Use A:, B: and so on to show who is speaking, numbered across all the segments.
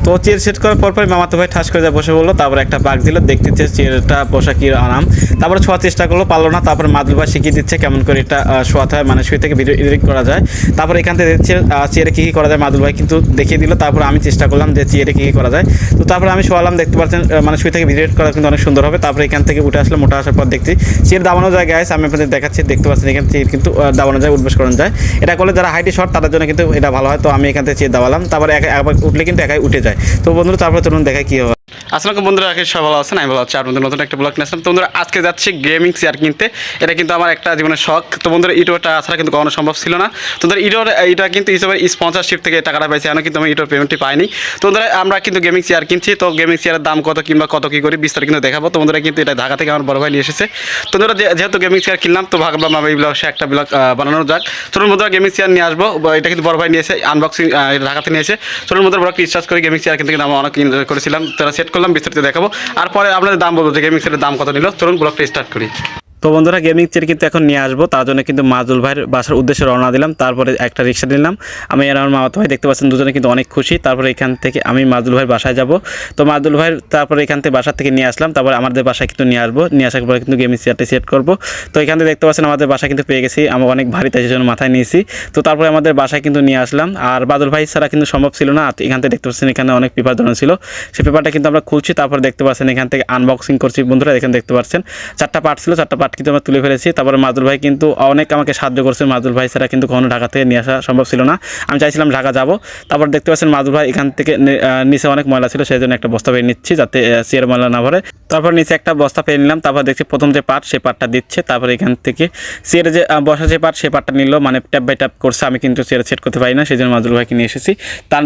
A: তো chair set করার পর মামাতো ভাই ঠাস করে যা বসে বললো, তারপর একটা পাক দিল, দেখতে চেয়ারটা বসা কি আরাম। তারপরে শোয়ার চেষ্টা করলো, পারলো না। তারপরে মাদুল ভাই শিখিয়ে দিচ্ছে কেমন করে এটা শোয়াতে হয়, মানে শুয়ে থেকে ভিডিও এডিট করা যায়। তারপর এখান থেকে দেখছে চেয়ারে কী কী করা যায়, মাদুল ভাই কিন্তু দেখিয়ে দিল। তারপর আমি চেষ্টা করলাম যে চেয়ারে কী কী করা যায়। তো তারপরে আমি শোয়ালাম, দেখতে পাচ্ছেন মানে শুয়ে থেকে ভিডিও এডিট করা কিন্তু অনেক সুন্দর হবে। তারপরে এখান থেকে উঠে আসলাম, উঠে আসার পর দেখছি চেয়ার দাবানো যায় গাইস, আমি আপনাদের দেখাচ্ছি। দেখতে পাচ্ছেন এখান থেকে কিন্তু দাবানো যায়, উঠবস করানো যায়। এটা করলে যারা হাইটে শর্ট তাদের জন্য কিন্তু এটা ভালো হয়। তো আমি এখান থেকে চেয়ার দাবালাম, তারপরে একবার উঠলে কিন্তু একাই উঠে যায়। তো বন্ধুরা তারপরে চলুন দেখায় কী হয়। আসসালামু বন্ধুরা, সবাই ভালো আছেন, আমি ভালো আছি। আপনাদের নতুন একটা ব্লগ নিয়ে আসলাম। তো বন্ধুরা আজকে যাচ্ছি গেমিং চেয়ার কিনতে। এটা কিন্তু আমার একটা জীবনের শখ। তো বন্ধুরা ইটোটা ছাড়া কিন্তু কখনো সম্ভব ছিল না। তো বন্ধুরা এটা কিন্তু হিসেবে স্পন্সরশিপ থেকে টাকাটা পাইছি, এখন কিন্তু আমি ইটোর পেমেন্টটি পাইনি। তো বন্ধুরা আমরা কিন্তু গেমিং চেয়ার কিনছি। তো গেমিং চেয়ারের দাম কত কিংবা কত কী করি বিস্তারিত কিন্তু দেখাবো। তো বন্ধুরা কিন্তু এটা ঢাকা থেকে আমার বড় ভাই নিয়ে এসেছে। তো বন্ধুরা যেহেতু গেমিং চেয়ার কিনলাম, তো ভাবলাম আমি এই ব্লগে একটা ব্লগ বানানো যাক। চলুন বন্ধুরা গেমিং চেয়ার নিয়ে আসবো। এটা কিন্তু বড় ভাই নিয়ে এসে আনবক্সিং ঢাকাতে নিয়ে এসে। চলুন বন্ধুরা ব্লগটি স্টার্ট করি। গেমিং চেয়ার কিন্তু আমরা অনেক এনজয় করেছিলাম, তারা সেট করলাম, বিস্তারিত দেখাবো। আর পরে আপনাদের দাম বলবো যে গেমিং সেটের দাম কত নিল। চলুন ব্লগটা স্টার্ট করি। তো বন্ধুরা গেমিং চেয়ার কিন্তু এখন নিয়ে আসবো, তার জন্য কিন্তু মাদুল ভাইয়ের বাসার উদ্দেশ্যে রওনা দিলাম। তারপরে একটা রিক্সা নিলাম, আমি আর আমার মামাতো ভাই। দেখতে পাচ্ছেন দুজনে কিন্তু অনেক খুশি। তারপরে এখান থেকে আমি মাদুল ভাইয়ের বাসায় যাব। তো মাদুল ভাইয়ের তারপরে এখান থেকে বাসা থেকে নিয়ে আসলাম, তারপরে আমাদের বাসায় কিন্তু নিয়ে আসবো। নিয়ে আসার পরে কিন্তু গেমিং চেয়ারটি সেট করবো। তো এখান থেকে দেখতে পাচ্ছেন আমাদের বাসা কিন্তু পেয়ে গেছি। আমার অনেক ভারী, তাই জন্য মাথায় নিয়েছি। তো তারপরে আমাদের বাসায় কিন্তু নিয়ে আসলাম। আর মাদুল ভাই ছাড়া কিন্তু সম্ভব ছিল না। এখান থেকে দেখতে পাচ্ছেন এখানে অনেক পেপার ধরনের ছিল, সেই পেপারটা কিন্তু আমরা খুলছি। তারপরে দেখতে পাচ্ছেন এখান থেকে আনবক্সিং করছি বন্ধুরা। এখানে দেখতে পাচ্ছেন 4টা পার্ট ছিল, 4টা পার্ট কিন্তু আমরা তুলে ফেলেছি। তারপরে মাদুল ভাই কিন্তু অনেক আমাকে সাহায্য করছে। মাদুল ভাই ছাড়া কিন্তু কখনো ঢাকা থেকে নিয়ে আসা সম্ভব ছিল না। আমি চাইছিলাম ঢাকা যাব। তারপর দেখতে পাচ্ছেন মাদুল ভাই এখান থেকে নিচে অনেক ময়লা ছিল, সেই জন্য একটা বস্তা পেয়ে নিচ্ছি যাতে চেয়ার ময়লা না ভরে। তারপর নিচে একটা বস্তা পেয়ে নিলাম। তারপর দেখছি প্রথম যে পার্ট সেই পার্টটা দিচ্ছে। তারপরে এখান থেকে চেয়ারে যে বসা যে পার্ট সেই পার্টটা নিল, মানে ট্যাপ বাই ট্যাপ করছে। আমি কিন্তু চেয়ার সেট করতে পারি না, সেই জন্য মাদুল ভাইকে নিয়ে এসেছি।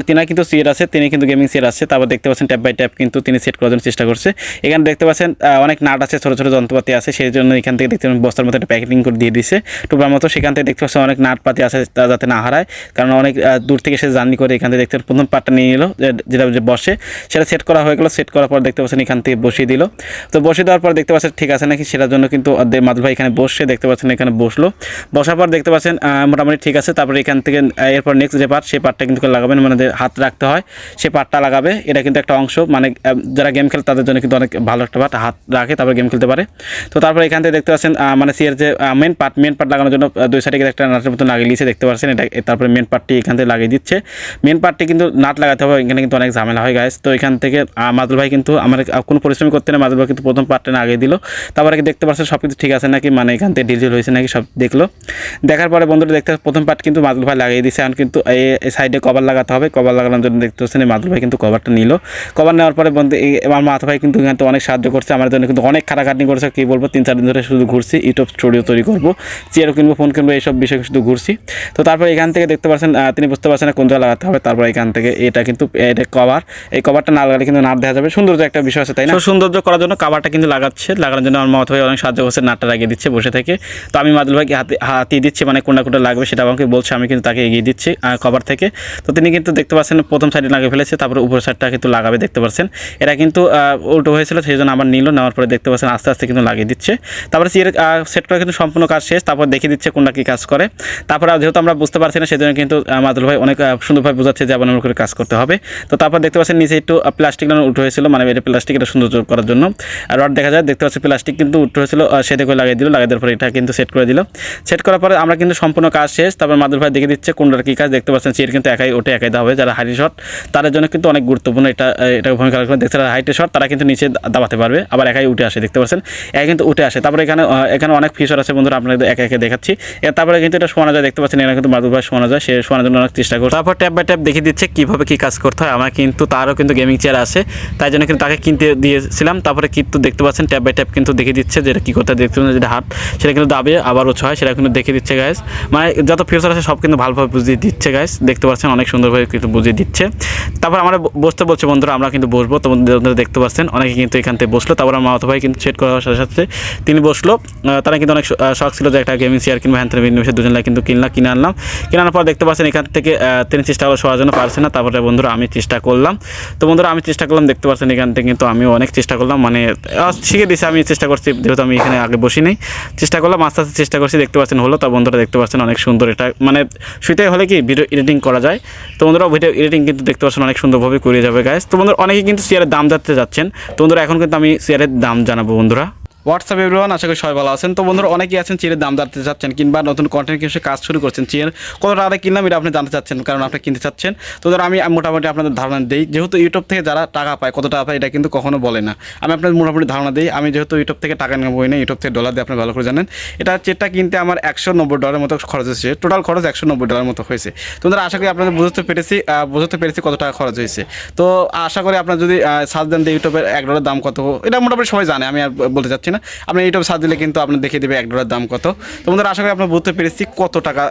A: তিনার কিন্তু চেয়ার আছে, তিনি কিন্তু গেমিং চেয়ার আছে। তারপর দেখতে পাচ্ছেন ট্যাপ বাই ট্যাপ কিন্তু তিনি সেট করার জন্য চেষ্টা করছে। এখানে দেখতে পাচ্ছেন অনেক নাট আছে, ছোটো ছোটো যন্ত্রপাতি আছে, সেই জন্য এখান থেকে দেখতে পাচ্ছেন বস্তার মতো একটা প্যাকেটিং করে দিয়ে দিছে টুকরার মতো। সেখান থেকে দেখতে পাচ্ছেন অনেক নাটপাতি আছে যাতে না হারায়, কারণ অনেক দূর থেকে সে জার্নি করে। এখান থেকে দেখতে প্রথম পার্টটা নিয়ে নিল, যেটা যে বসে সেটা সেট করা হয়ে গেল। সেট করার পর দেখতে পাচ্ছেন এখান থেকে বসিয়ে দিল। তো বসিয়ে দেওয়ার পর দেখতে পাচ্ছেন ঠিক আছে নাকি, সেটার জন্য কিন্তু মাদুল ভাই এখানে বসে দেখতে পাচ্ছেন এখানে বসলো। বসার পর দেখতে পাচ্ছেন মোটামুটি ঠিক আছে। তারপরে এখান থেকে এরপর নেক্সট যে পার্ট সেই পার্টটা কিন্তু লাগাবেন, মানে হাত রাখতে হয় সেই পার্টটা লাগাবে। এটা কিন্তু একটা অংশ, মানে যারা গেম খেলে তাদের জন্য কিন্তু অনেক ভালো একটা পার্ট, হাত রাখে তারপর গেম খেলতে পারে। তো তারপরে এখান থেকে দেখতে পাচ্ছেন মানে সিয়ার যে মেন পার্ট লাগানোর জন্য দুই সাইডে একটা নাটের মতো লাগিয়ে দিয়েছে, দেখতে পাচ্ছেন এটা। তারপরে মেন পার্টটি এখান থেকে লাগিয়ে দিচ্ছে। মেন পার্টটি কিন্তু নাট লাগাতে হবে, এখানে কিন্তু অনেক ঝামেলা হয় গাইস। তো এখান থেকে মাদুল ভাই কিন্তু আমার কোনো পরিশ্রম করতে না, মাদুল ভাই কিন্তু প্রথম পার্টটা লাগিয়ে দিল। তারপরে দেখতে পাচ্ছেন সব কিছু ঠিক আছে নাকি, মানে এখান থেকে ডিল হয়েছে নাকি সব দেখলো। দেখার পরে বন্ধুরা দেখতে প্রথম পার্ট কিন্তু মাদুল ভাই লাগিয়ে দিয়েছে। এখন কিন্তু এই সাইডে কভার লাগাতে হবে। কভার লাগানোর জন্য দেখতে পাচ্ছেন মাদুল ভাই কিন্তু কভারটা নিল। কভার নেওয়ার পরে বন্ধু আমার মাথা ভাই কিন্তু এখানে অনেক সাহায্য করছে, আমার জন্য কিন্তু অনেক খাটাখাটনি করেছে। কী বলবো, 3-4 দিন ধরে শুধু ঘুরছি, ইউটিউব স্টুডিও তৈরি করবো, চেয়ারও কিনবো, ফোন কিনবো, এইসব বিষয়ে শুধু ঘুরছি। তো তারপর এখান থেকে দেখতে পাচ্ছেন তিনি বুঝতে পারছেন না কোন জায়গায় লাগাতে হবে। তারপর এখান থেকে এটা কিন্তু এটা কভার, এই কভারটা না লাগালে কিন্তু নাট দেখা যাবে। সৌন্দর্য একটা বিষয় আছে, তাই না? সৌন্দর্য করার জন্য কভারটা কিন্তু লাগানোর জন্য আমার মাথা ভাই অনেক সাহায্য করছে, নাটটা লাগিয়ে দিচ্ছে বসে থেকে। তো আমি মাদুল ভাইকে হাতিয়ে দিচ্ছি, মানে কোনটা লাগবে সেটা আমাকে বলছে, আমি কিন্তু তাকে এগিয়ে দিচ্ছি কভার থেকে। তো তিনি কিন্তু দেখতে পাচ্ছেন প্রথম সাইডে লাগিয়ে ফেলেছে, তারপর উপর সাইডটা কিন্তু লাগাবে, দেখতে পাচ্ছেন এটা কিন্তু উল্টো হয়েছিল, সেই জন্য আবার নিল। নেওয়ার পরে দেখতে পাচ্ছেন আস্তে আস্তে কিন্তু লাগিয়ে দিচ্ছে। তারপরে চেয়ার সেট করা কিন্তু সম্পূর্ণ কাজ শেষ। তারপর দেখিয়ে দিচ্ছে কোনটা কী কাজ করে। তারপর যেহেতু আমরা বুঝতে পারছি না, সেজন্য কিন্তু মাদুল ভাই অনেক সুন্দরভাবে বোঝাচ্ছে যে আবার করে কাজ করতে হবে। তো তারপর দেখতে পাচ্ছেন নিচে একটু প্লাস্টিক উঠে হয়েছিল, মানে এটা প্লাস্টিক, এটা সৌন্দর্য করার জন্য রড দেখা যায়। দেখতে পাচ্ছি প্লাস্টিক কিন্তু উঠে হয়েছিল, সেটা করে লাগিয়ে দিল। লাগিয়ে দেওয়ার পরে এটা কিন্তু সেট করে দিল। সেট করার পরে আমরা কিন্তু সম্পূর্ণ কাজ শেষ। তারপর মাদুল ভাই দেখে দিচ্ছে কোনটার কী কাজ। দেখতে পাচ্ছেন চেয়ার কিন্তু একাই ওঠে একাই দেওয়া হবে, যারা হাইট শট তাদের জন্য কিন্তু অনেক গুরুত্বপূর্ণ এটা ভূমিকা রাখবে। দেখতে হাইটে শট তারা কিন্তু নিচে দাবাতে পারবে, আবার একাই উঠে আসে, দেখতে পাচ্ছেন একা কিন্তু উঠে আসে। তারপরে এখানে অনেক ফিচার আছে বন্ধুরা, আপনাদের একে একে দেখাচ্ছি। তারপরে কিন্তু এটা শোনা যায়, দেখতে পাচ্ছেন এখানে কিন্তু মাদুল ভাই শোনা যায়, সে শোনার জন্য অনেক চেষ্টা করছে। তারপর ট্যাপ বাই ট্যাপ দেখিয়ে দিচ্ছে কীভাবে কী কাজ করতে হয়। আমার কিন্তু তারও কিন্তু গেমিং চেয়ার আছে, তাই জন্য কিন্তু তাকে কিনতে দিয়েছিলাম। তারপরে কিন্তু দেখতে পাচ্ছেন ট্যাপ বাই ট্যাপ কিন্তু দেখিয়ে দিচ্ছে যেটা কী করতে হয়। দেখতে পাচ্ছেন যেটা হাত সেটা কিন্তু দাবে আবার উঁচু হয়, সেটা কিন্তু দেখিয়ে দিচ্ছে গাইস। মানে যত ফিচার আছে সব কিন্তু ভালোভাবে বুঝিয়ে দিচ্ছে গাইস, দেখতে পাচ্ছেন অনেক সুন্দরভাবে কিন্তু বুঝিয়ে দিচ্ছে। তারপর আমরা বসতে বলছে বন্ধুরা, আমরা কিন্তু বসবো। তো বন্ধুরা দেখতে পাচ্ছেন অনেকে কিন্তু এখান থেকে বসলো। তারপর আমার মামাতো ভাই কিন্তু সেট করার সাথে সাথে তিনি বসলো। বসলো তারা কিন্তু অনেক শখ ছিল যে একটা গেমিং চেয়ার কিনবো হ্যান ত্যান বিভিন্ন বিষয়ে দুজনে কিন্তু কিনে আনলাম। কিনে আনার পর দেখতে পাচ্ছেন এখান থেকে তিনি চেষ্টা করে শোয়ার জন্য পারছে না। তারপরে বন্ধুরা আমি চেষ্টা করলাম, তো বন্ধুরা আমি চেষ্টা করলাম, দেখতে পাচ্ছেন এখান থেকে কিন্তু আমিও অনেক চেষ্টা করলাম, মানে শিখে দিয়েছি, আমি চেষ্টা করছি যেহেতু আমি এখানে আগে বসি নেই, চেষ্টা করলাম আস্তে আস্তে চেষ্টা করছি, দেখতে পাচ্ছেন হলো। তা বন্ধুরা দেখতে পাচ্ছেন অনেক সুন্দর, এটা মানে শুইতে হলে কি ভিডিও এডিটিং করা যায়। তো বন্ধুরা ভিডিও এডিটিং কিন্তু দেখতে পাচ্ছেন অনেক সুন্দরভাবে করে যাবে গাইস। তো বন্ধুরা অনেকে কিন্তু চেয়ারের দাম জানতে যাচ্ছেন, তো বন্ধুরা এখন কিন্তু আমি চেয়ারের দাম জানাবো বন্ধুরা। হোয়াটসঅ্যাপ এভরিওয়ান, আশা করি সবাই ভালো আছেন। তো বন্ধুরা অনেকেই আছেন চেয়ারের দাম জানতে চাচ্ছেন কিংবা নতুন কন্টেন্ট ক্রিয়েশন কাজ শুরু করছেন, চেয়ার কত টাকা কিনলাম এটা আপনি জানতে চাচ্ছেন, কারণ আপনি কিনতে চাচ্ছেন। তো ধরো আমি মোটামুটি আপনাদের ধারণা দিই, যেহেতু ইউটিউব থেকে যারা টাকা পায়, কত টাকা পায় এটা কিন্তু কখনো বলে না, আমি আপনাদের মোটামুটি ধারণা দিই। আমি যেহেতু ইউটিউব থেকে টাকা নেবই না, ইউটিউব থেকে ডলার দিয়ে আপনি ভালো করে জানেন। এটা চেয়ারটা কিনতে আমার $190 মতো খরচ হয়েছে, টোটাল খরচ $190 মতো হয়েছে। তো বন্ধুরা আশা করি আপনাদের বুঝতে পেরেছি কত টাকা খরচ হয়েছে। তো আশা করি আপনার যদি সার্চ দেন দিয়ে ইউটিউবের $1 দাম কত, এটা মোটামুটি সবাই জানে, আমি আর বলতে চাচ্ছি না। আপনি ইউটিউব সার্চ দিলে কিন্তু আপনার দেখিয়ে দেবে $1 দাম কত। তো বন্ধুরা আশা করি আপনার বুঝতে পেরেছি কত টাকা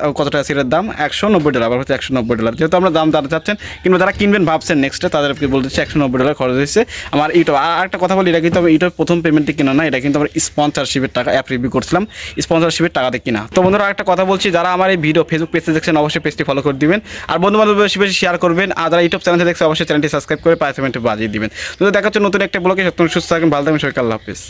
A: সিটের দাম $190, আবার হচ্ছে $190। যেহেতু আমরা দাম জানতে চাচ্ছেন কিংবা যারা কিনবেন ভাবছেন নেক্সটে, তাদেরকে বলতেছি $190 খরচ হয়েছে আমার ইউটিউব। আর একটা কথা বলি, এটা কিন্তু আমি ইউটিউব প্রথম পেমেন্টে কিনা না, এটা কিন্তু আমার স্পন্সরশিপের টাকা, অ্যাপ রিভিউ করছিলাম, স্পন্সরশিপের টাকাতে কিনা। তো বন্ধুরা একটা কথা বলছি, যারা আমার এই ভিডিও ফেসবুক পেজে দেখছেন অবশ্যই পেজটি ফলো করে দিবেন, আর বন্ধু বান্ধব বেশি বেশি শেয়ার করবেন, আর যারা ইউটিউব চ্যানেলে দেখছে অবশ্যই চ্যানেলটি সাবস্ক্রাইব করে পাঁচ মিনিটে বাজিয়ে দিবেন। তো দেখা হচ্ছে নতুন একটা ব্লগে, সুস্থ থাকেন, ভালো থাকবেন, সবাইকে আল্লাহ হাফেজ।